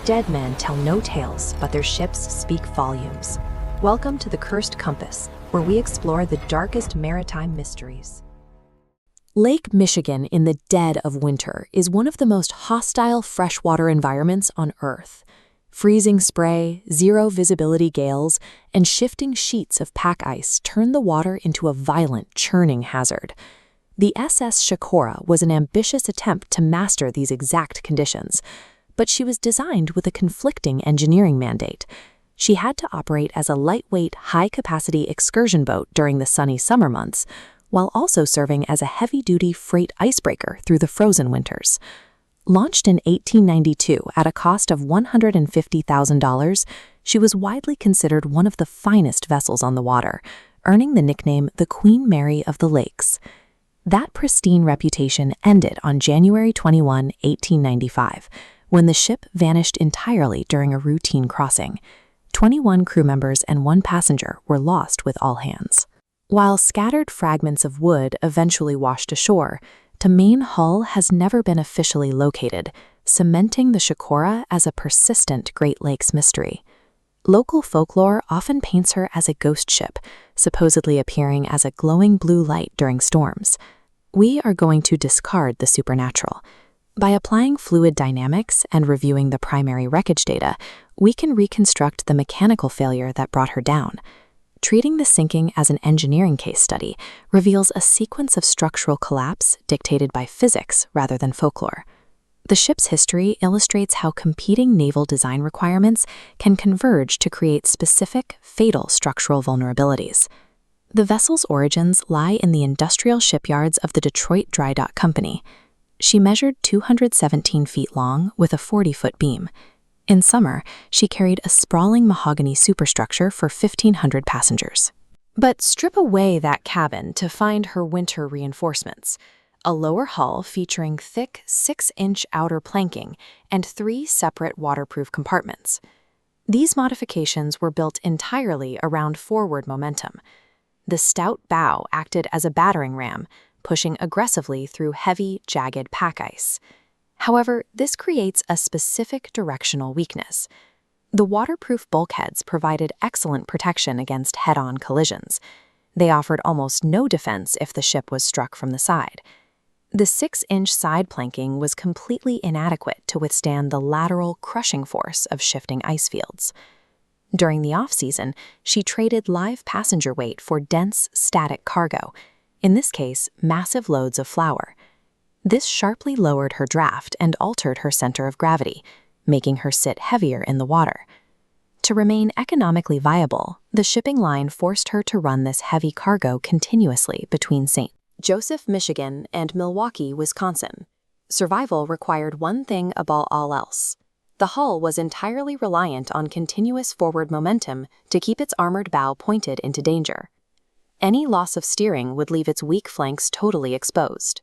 Dead men tell no tales, but their ships speak volumes. Welcome to the Cursed Compass, where we explore the darkest maritime mysteries. Lake Michigan in the dead of winter is one of the most hostile freshwater environments on Earth. Freezing spray, zero-visibility gales, and shifting sheets of pack ice turn the water into a violent, churning hazard. The SS Chicora was an ambitious attempt to master these exact conditions, but she was designed with a conflicting engineering mandate. She had to operate as a lightweight, high-capacity excursion boat during the sunny summer months, while also serving as a heavy-duty freight icebreaker through the frozen winters. Launched in 1892 at a cost of $150,000, she was widely considered one of the finest vessels on the water, earning the nickname the Queen Mary of the Lakes. That pristine reputation ended on January 21, 1895, when the ship vanished entirely during a routine crossing. 21 crew members and 1 passenger were lost with all hands. While scattered fragments of wood eventually washed ashore, the main hull has never been officially located, cementing the Chicora as a persistent Great Lakes mystery. Local folklore often paints her as a ghost ship, supposedly appearing as a glowing blue light during storms. We are going to discard the supernatural. By applying fluid dynamics and reviewing the primary wreckage data, we can reconstruct the mechanical failure that brought her down. Treating the sinking as an engineering case study reveals a sequence of structural collapse dictated by physics rather than folklore. The ship's history illustrates how competing naval design requirements can converge to create specific, fatal structural vulnerabilities. The vessel's origins lie in the industrial shipyards of the Detroit Dry Dock Company. She measured 217 feet long with a 40-foot beam. In summer, she carried a sprawling mahogany superstructure for 1,500 passengers. But strip away that cabin to find her winter reinforcements: a lower hull featuring thick 6-inch outer planking and 3 separate waterproof compartments. These modifications were built entirely around forward momentum. The stout bow acted as a battering ram, pushing aggressively through heavy, jagged pack ice. However, this creates a specific directional weakness. The waterproof bulkheads provided excellent protection against head-on collisions. They offered almost no defense if the ship was struck from the side. The 6-inch side planking was completely inadequate to withstand the lateral crushing force of shifting ice fields. During the off-season, she traded live passenger weight for dense, static cargo, in this case, massive loads of flour. This sharply lowered her draft and altered her center of gravity, making her sit heavier in the water. To remain economically viable, the shipping line forced her to run this heavy cargo continuously between St. Joseph, Michigan, and Milwaukee, Wisconsin. Survival required one thing above all else. The hull was entirely reliant on continuous forward momentum to keep its armored bow pointed into danger. Any loss of steering would leave its weak flanks totally exposed.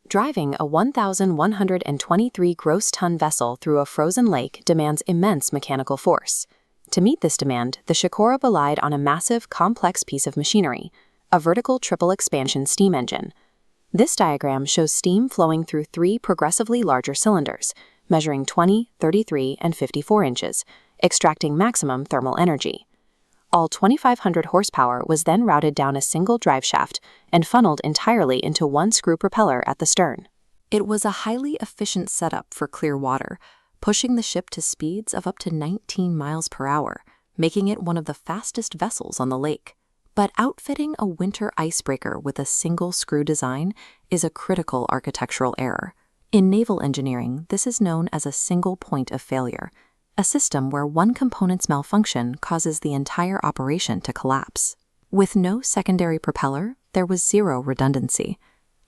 Driving a 1,123 gross ton vessel through a frozen lake demands immense mechanical force. To meet this demand, the Chicora relied on a massive, complex piece of machinery, a vertical triple expansion steam engine. This diagram shows steam flowing through 3 progressively larger cylinders, measuring 20, 33, and 54 inches, extracting maximum thermal energy. All 2,500 horsepower was then routed down a single drive shaft and funneled entirely into 1 screw propeller at the stern. It was a highly efficient setup for clear water, pushing the ship to speeds of up to 19 miles per hour, making it one of the fastest vessels on the lake. But outfitting a winter icebreaker with a single screw design is a critical architectural error. In naval engineering, this is known as a single point of failure, a system where one component's malfunction causes the entire operation to collapse. With no secondary propeller, there was zero redundancy.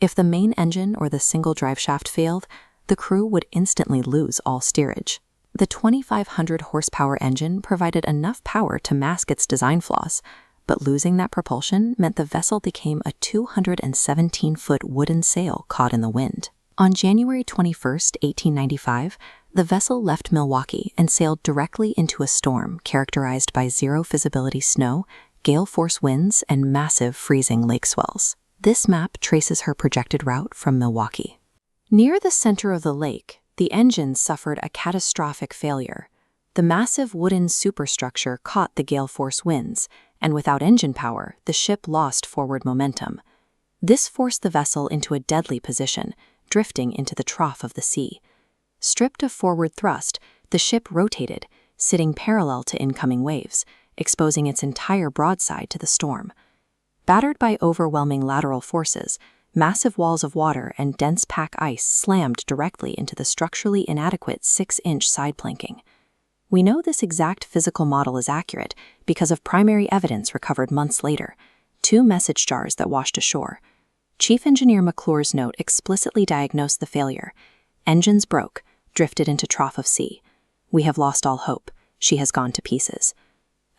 If the main engine or the single drive shaft failed, the crew would instantly lose all steerage. The 2,500 horsepower engine provided enough power to mask its design flaws, but losing that propulsion meant the vessel became a 217-foot wooden sail caught in the wind. On January 21, 1895, the vessel left Milwaukee and sailed directly into a storm characterized by zero visibility snow, gale-force winds, and massive freezing lake swells. This map traces her projected route from Milwaukee. Near the center of the lake, the engine suffered a catastrophic failure. The massive wooden superstructure caught the gale-force winds, and without engine power, the ship lost forward momentum. This forced the vessel into a deadly position, drifting into the trough of the sea. Stripped of forward thrust, the ship rotated, sitting parallel to incoming waves, exposing its entire broadside to the storm. Battered by overwhelming lateral forces, massive walls of water and dense pack ice slammed directly into the structurally inadequate 6-inch side planking. We know this exact physical model is accurate because of primary evidence recovered months later, 2 message jars that washed ashore. Chief Engineer McClure's note explicitly diagnosed the failure. Engines broke, drifted into trough of sea. We have lost all hope. She has gone to pieces.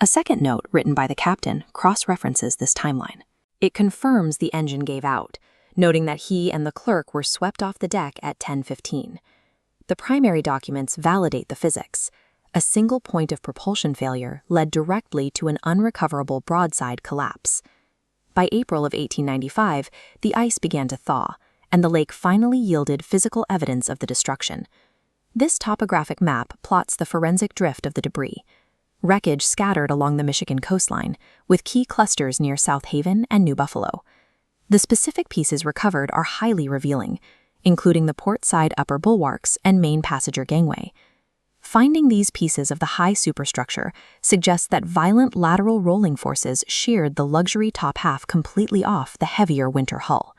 A second note, written by the captain, cross-references this timeline. It confirms the engine gave out, noting that he and the clerk were swept off the deck at 10:15. The primary documents validate the physics. A single point of propulsion failure led directly to an unrecoverable broadside collapse. By April of 1895, the ice began to thaw, and the lake finally yielded physical evidence of the destruction. This topographic map plots the forensic drift of the debris. Wreckage scattered along the Michigan coastline, with key clusters near South Haven and New Buffalo. The specific pieces recovered are highly revealing, including the port side upper bulwarks and main passenger gangway. Finding these pieces of the high superstructure suggests that violent lateral rolling forces sheared the luxury top half completely off the heavier winter hull.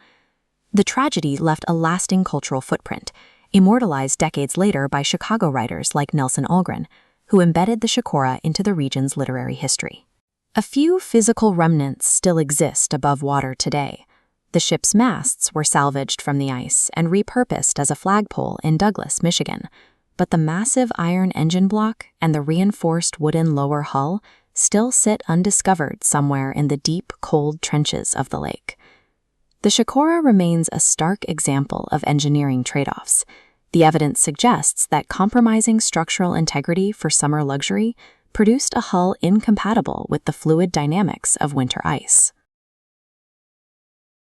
The tragedy left a lasting cultural footprint, immortalized decades later by Chicago writers like Nelson Algren, who embedded the Chicora into the region's literary history. A few physical remnants still exist above water today. The ship's masts were salvaged from the ice and repurposed as a flagpole in Douglas, Michigan, but the massive iron engine block and the reinforced wooden lower hull still sit undiscovered somewhere in the deep, cold trenches of the lake. The Chicora remains a stark example of engineering trade-offs. The evidence suggests that compromising structural integrity for summer luxury produced a hull incompatible with the fluid dynamics of winter ice.